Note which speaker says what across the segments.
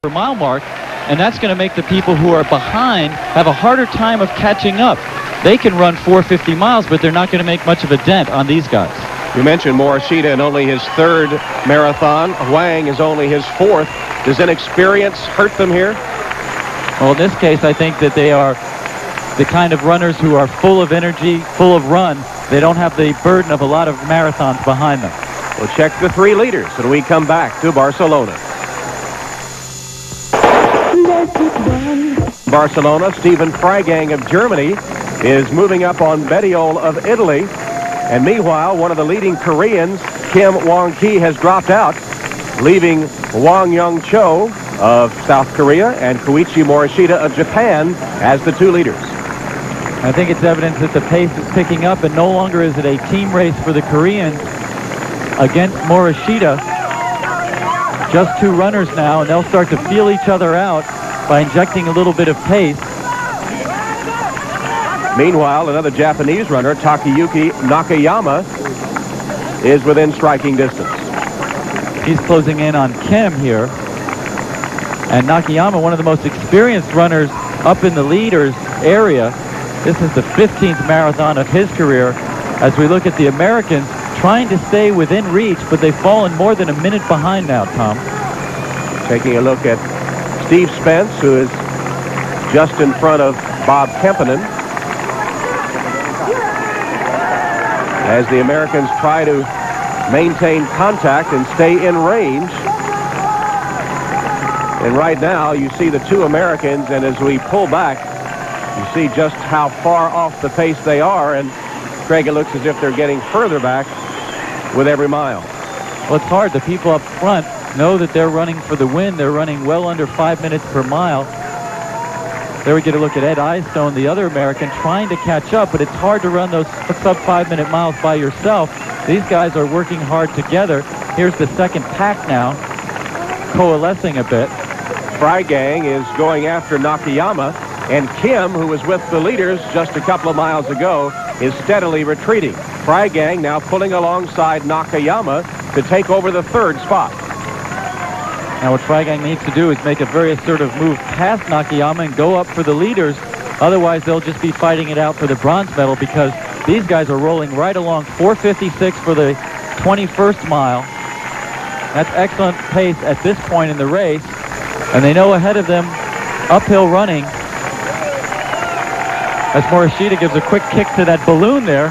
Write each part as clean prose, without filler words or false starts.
Speaker 1: per mile mark, and that's going to make the people who are behind have a harder time of catching up. They can run 450 miles, but they're not going to make much of a dent on these guys.
Speaker 2: You mentioned Morishita in only his third marathon. Huang is only his fourth. Does inexperience hurt them here?
Speaker 1: Well, in this case, I think that they are the kind of runners who are full of energy, full of run. They don't have the burden of a lot of marathons behind them.
Speaker 2: We'll check the three leaders when we come back to Barcelona. Barcelona, Stephen Freigang of Germany is moving up on Bettiol of Italy. And meanwhile, one of the leading Koreans, Kim Wong-ki, has dropped out, leaving Wang Young-cho of South Korea and Koichi Morishita of Japan as the two leaders.
Speaker 1: I think it's evidence that the pace is picking up, and no longer is it a team race for the Koreans against Morishita. Just two runners now, and they'll start to feel each other out by injecting a little bit of pace.
Speaker 2: Meanwhile, another Japanese runner, Takayuki Nakayama, is within striking distance.
Speaker 1: He's closing in on Kim here. And Nakayama, one of the most experienced runners up in the leaders area. This is the 15th marathon of his career. As we look at the Americans trying to stay within reach, but they've fallen more than a minute behind now, Tom.
Speaker 2: Taking a look at Steve Spence, who is just in front of Bob Kempinen, as the Americans try to maintain contact and stay in range. And right now, you see the two Americans, and as we pull back, you see just how far off the pace they are, and Craig, it looks as if they're getting further back with every mile.
Speaker 1: Well, it's hard. The people up front know that they're running for the win. They're running well under 5 minutes per mile. There we get a look at Ed Eyestone, the other American, trying to catch up, but it's hard to run those sub-5-minute miles by yourself. These guys are working hard together. Here's the second pack now, coalescing a bit.
Speaker 2: Freigang is going after Nakayama, and Kim, who was with the leaders just a couple of miles ago, is steadily retreating. Freigang now pulling alongside Nakayama to take over the third spot.
Speaker 1: Now what Freigang needs to do is make a very assertive move past Nakayama and go up for the leaders. Otherwise, they'll just be fighting it out for the bronze medal, because these guys are rolling right along. 4:56 for the 21st mile. That's excellent pace at this point in the race. And they know ahead of them, uphill running, as Morishita gives a quick kick to that balloon there.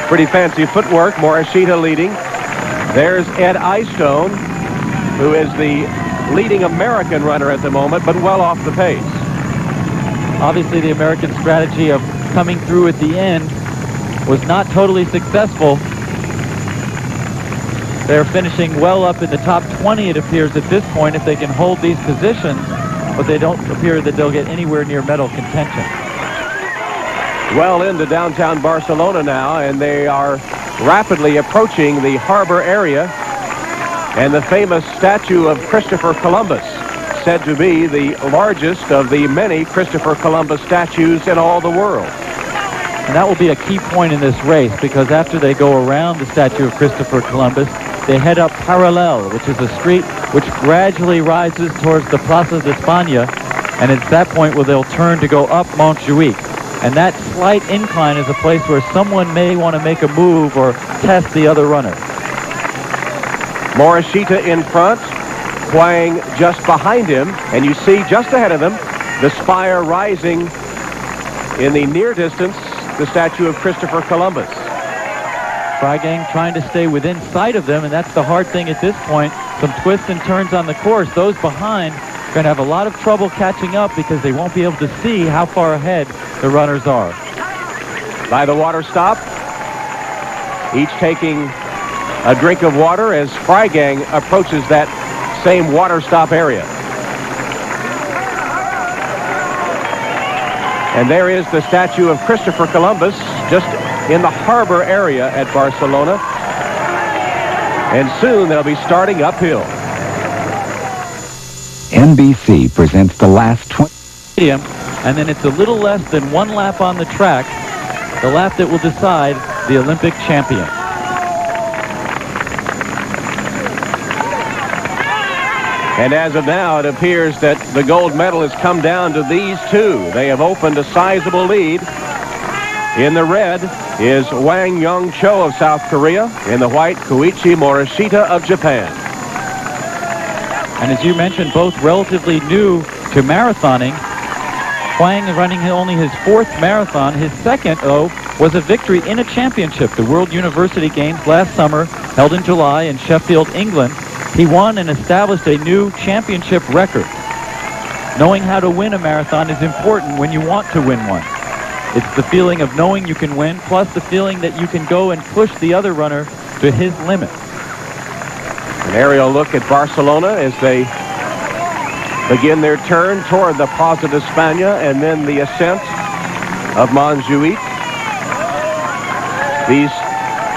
Speaker 2: Pretty fancy footwork. Morishita leading. There's Ed Eyestone, who is the leading American runner at the moment, but well off the pace.
Speaker 1: Obviously, the American strategy of coming through at the end was not totally successful. They're finishing well up in the top 20, it appears, at this point, if they can hold these positions, but they don't appear that they'll get anywhere near medal contention.
Speaker 2: Well into downtown Barcelona now, and they are rapidly approaching the harbor area and the famous statue of Christopher Columbus, said to be the largest of the many Christopher Columbus statues in all the world.
Speaker 1: And that will be a key point in this race, because after they go around the statue of Christopher Columbus, they head up Parallel, which is a street which gradually rises towards the Plaza de España, and it's that point where they'll turn to go up Montjuic. And that slight incline is a place where someone may want to make a move or test the other runner.
Speaker 2: Morishita in front, Huang just behind him, and you see just ahead of them the spire rising in the near distance, the statue of Christopher Columbus.
Speaker 1: Freigang trying to stay within sight of them, and that's the hard thing at this point. Some twists and turns on the course. Those behind are going to have a lot of trouble catching up, because they won't be able to see how far ahead the runners are.
Speaker 2: By the water stop, each taking a drink of water as Freigang approaches that same water stop area. And there is the statue of Christopher Columbus just in the harbor area at Barcelona. And soon they'll be starting uphill.
Speaker 3: NBC presents the last 20.
Speaker 1: And then it's a little less than one lap on the track, the lap that will decide the Olympic champion.
Speaker 2: And as of now, it appears that the gold medal has come down to these two. They have opened a sizable lead. In the red is Wang Young Cho of South Korea. In the white, Koichi Morishita of Japan.
Speaker 1: And as you mentioned, both relatively new to marathoning. Hwang running only his 4th marathon. His second, though, was a victory in a championship, the World University Games last summer, held in July in Sheffield, England. He won and established a new championship record. Knowing how to win a marathon is important when you want to win one. It's the feeling of knowing you can win, plus the feeling that you can go and push the other runner to his limit.
Speaker 2: An aerial look at Barcelona as they begin their turn toward the Plaza de España and then the ascent of Montjuic. These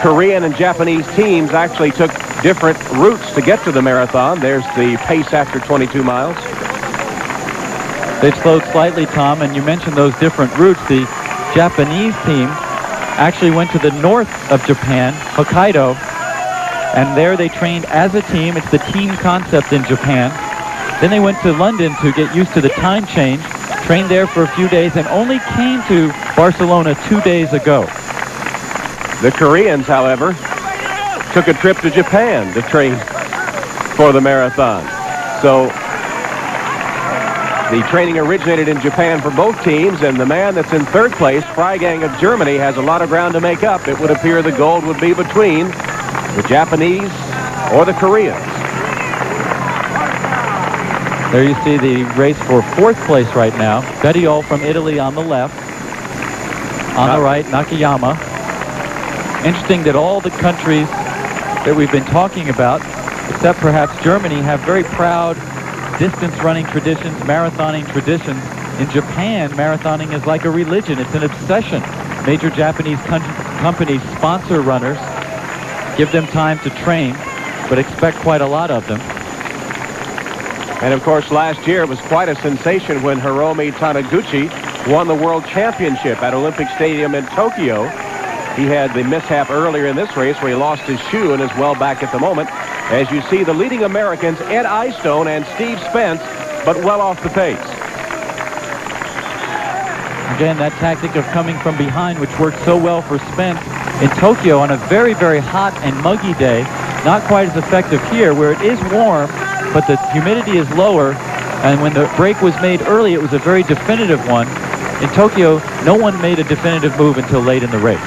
Speaker 2: Korean and Japanese teams actually took different routes to get to the marathon. There's the pace after 22 miles.
Speaker 1: They've slowed slightly, Tom, and you mentioned those different routes. The Japanese team actually went to the north of Japan, Hokkaido, and there they trained as a team. It's the team concept in Japan. Then they went to London to get used to the time change, trained there for a few days, and only came to Barcelona 2 days ago.
Speaker 2: The Koreans, however, took a trip to Japan to train for the marathon. So the training originated in Japan for both teams, and the man that's in 3rd place, Freigang of Germany, has a lot of ground to make up. It would appear the gold would be between the Japanese or the Koreans.
Speaker 1: There you see the race for 4th place right now. Bettiol from Italy on the left. On the right, Nakayama. Interesting that all the countries that we've been talking about, except perhaps Germany, have very proud distance running traditions, marathoning traditions. In Japan, marathoning is like a religion. It's an obsession. Major Japanese companies sponsor runners, give them time to train, but expect quite a lot of them.
Speaker 2: And of course, last year it was quite a sensation when Hiromi Taniguchi won the World Championship at Olympic Stadium in Tokyo. He had the mishap earlier in this race where he lost his shoe and is well back at the moment. As you see, the leading Americans, Ed Eyestone and Steve Spence, but well off the pace.
Speaker 1: Again, that tactic of coming from behind, which worked so well for Spence in Tokyo on a very, very hot and muggy day. Not quite as effective here, where it is warm, but the humidity is lower. And when the break was made early, it was a very definitive one. In Tokyo, no one made a definitive move until late in the race.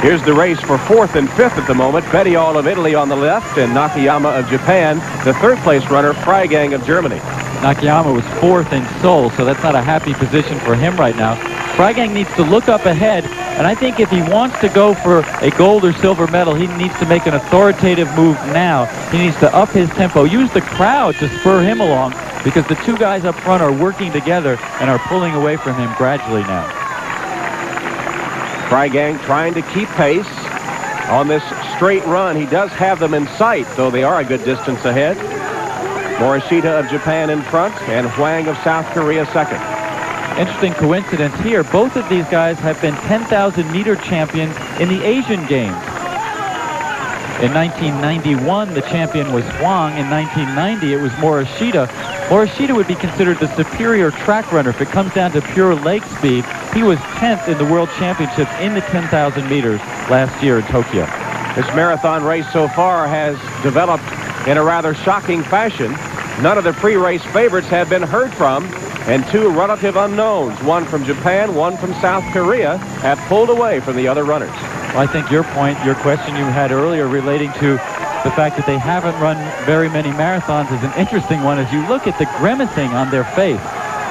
Speaker 2: Here's the race for 4th and 5th at the moment. Bettiol of Italy on the left and Nakayama of Japan. The 3rd place runner, Freigang of Germany.
Speaker 1: Nakayama was 4th in Seoul, so that's not a happy position for him right now. Freigang needs to look up ahead, and I think if he wants to go for a gold or silver medal, he needs to make an authoritative move now. He needs to up his tempo, use the crowd to spur him along, because the two guys up front are working together and are pulling away from him gradually now.
Speaker 2: Freigang trying to keep pace on this straight run. He does have them in sight, though they are a good distance ahead. Morishita of Japan in front and Hwang of South Korea second.
Speaker 1: Interesting coincidence here. Both of these guys have been 10,000 meter champions in the Asian Games. In 1991, the champion was Hwang. In 1990, it was Morishita. Morishita would be considered the superior track runner if it comes down to pure leg speed. He was 10th in the World Championships in the 10,000 meters last year in Tokyo.
Speaker 2: This marathon race so far has developed in a rather shocking fashion. None of the pre-race favorites have been heard from, and two relative unknowns, one from Japan, one from South Korea, have pulled away from the other runners.
Speaker 1: Well, I think your question you had earlier relating to the fact that they haven't run very many marathons is an interesting one as you look at the grimacing on their face.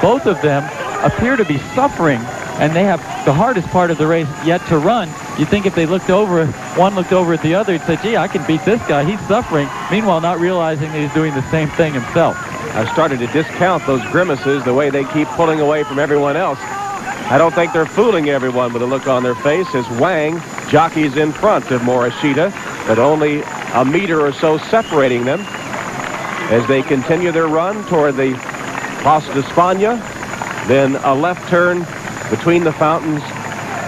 Speaker 1: Both of them appear to be suffering, and they have the hardest part of the race yet to run. You think if they looked over, one looked over at the other and said, gee, I can beat this guy, he's suffering, meanwhile not realizing that he's doing the same thing himself.
Speaker 2: I've started to discount those grimaces, the way they keep pulling away from everyone else. I don't think they're fooling everyone with a look on their face as Wang jockeys in front of Morishita, but only a meter or so separating them as they continue their run toward the Plaza de España. Then a left turn between the fountains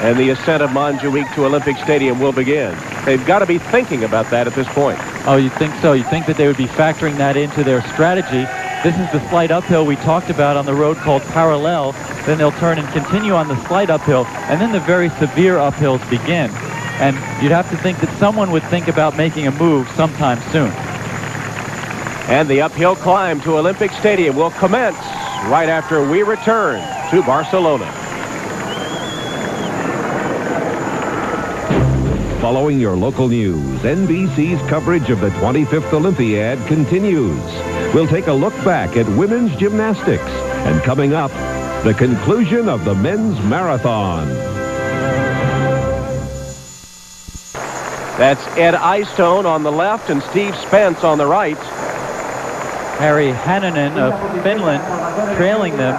Speaker 2: and the ascent of Montjuic to Olympic Stadium will begin. They've got to be thinking about that at this point.
Speaker 1: Oh, you'd think so. You'd think that they would be factoring that into their strategy. This is the slight uphill we talked about on the road called Parallel. Then they'll turn and continue on the slight uphill, and then the very severe uphills begin. And you'd have to think that someone would think about making a move sometime soon.
Speaker 2: And the uphill climb to Olympic Stadium will commence right after we return to Barcelona.
Speaker 4: Following your local news, NBC's coverage of the 25th Olympiad continues. We'll take a look back at women's gymnastics, and coming up, the conclusion of the men's marathon.
Speaker 2: That's Ed Eystone on the left and Steve Spence on the right.
Speaker 1: Harry Hannanen of Finland trailing them.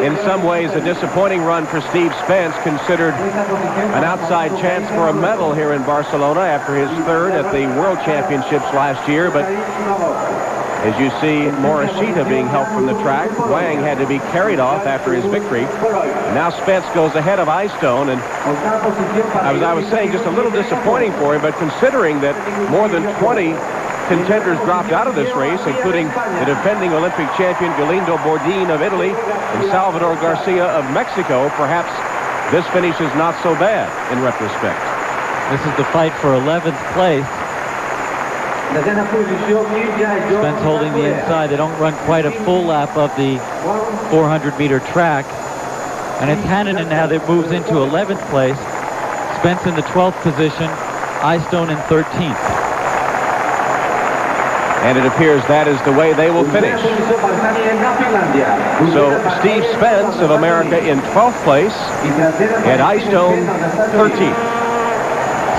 Speaker 2: In some ways, a disappointing run for Steve Spence, considered an outside chance for a medal here in Barcelona after his third at the World Championships last year. But as you see, Morishita being helped from the track. Wang had to be carried off after his victory. And now Spence goes ahead of Eystone, and as I was saying, just a little disappointing for him, but considering that more than 20 contenders dropped out of this race, including the defending Olympic champion Galindo Bordin of Italy and Salvador Garcia of Mexico, perhaps this finish is not so bad in retrospect.
Speaker 1: This is the fight for 11th place. Spence holding the inside. They don't run quite a full lap of the 400-meter track. And it's Hannanen now that moves into 11th place. Spence in the 12th position. Eystone in 13th.
Speaker 2: And it appears that is the way they will finish. So Steve Spence of America in 12th place and Eystone 13th.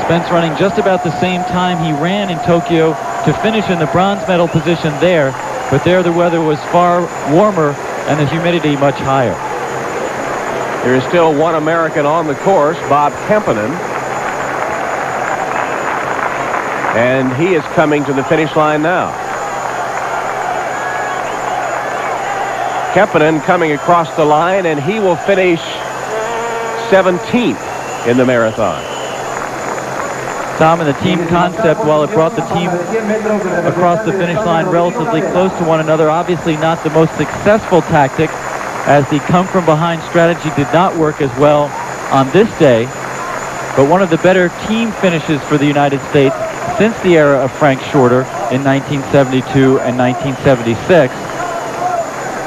Speaker 1: Spence running just about the same time he ran in Tokyo to finish in the bronze medal position there, but there the weather was far warmer and the humidity much higher.
Speaker 2: There is still one American on the course, Bob Kempinen. And he is coming to the finish line now. Kempinen coming across the line, and he will finish 17th in the marathon.
Speaker 1: Tom, and the team concept, while it brought the team across the finish line relatively close to one another, obviously not the most successful tactic, as the come-from-behind strategy did not work as well on this day. But one of the better team finishes for the United States since the era of Frank Shorter in 1972 and 1976.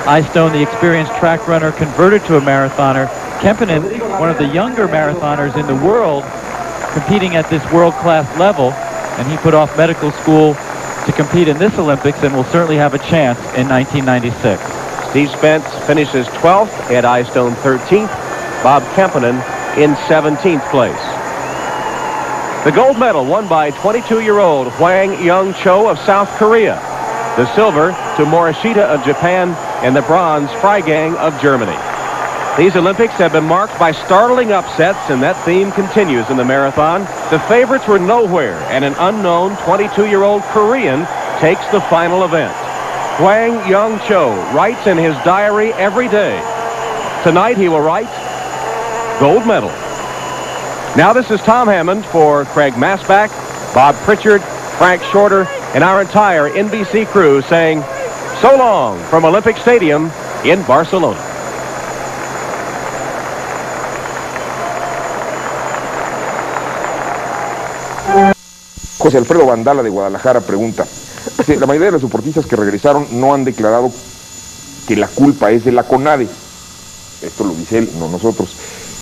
Speaker 1: Eystone, the experienced track runner, converted to a marathoner. Kempinen, one of the younger marathoners in the world, competing at this world-class level, and he put off medical school to compete in this Olympics and will certainly have a chance in 1996.
Speaker 2: Steve Spence finishes 12th, Ed Eystone 13th, Bob Kempinen in 17th place. The gold medal won by 22-year-old Hwang Young-cho of South Korea. The silver to Morishita of Japan, and the bronze Freigang of Germany. These Olympics have been marked by startling upsets, and that theme continues in the marathon. The favorites were nowhere, and an unknown 22-year-old Korean takes the final event. Hwang Young-cho writes in his diary every day. Tonight he will write, gold medal. Now this is Tom Hammond for Craig Masback, Bob Pritchard, Frank Shorter, and our entire NBC crew saying so long from Olympic Stadium in Barcelona.
Speaker 5: José Alfredo Vandala de Guadalajara pregunta, la mayoría de los deportistas que regresaron no han declarado que la culpa es de la CONADE. Esto lo dice él, no nosotros.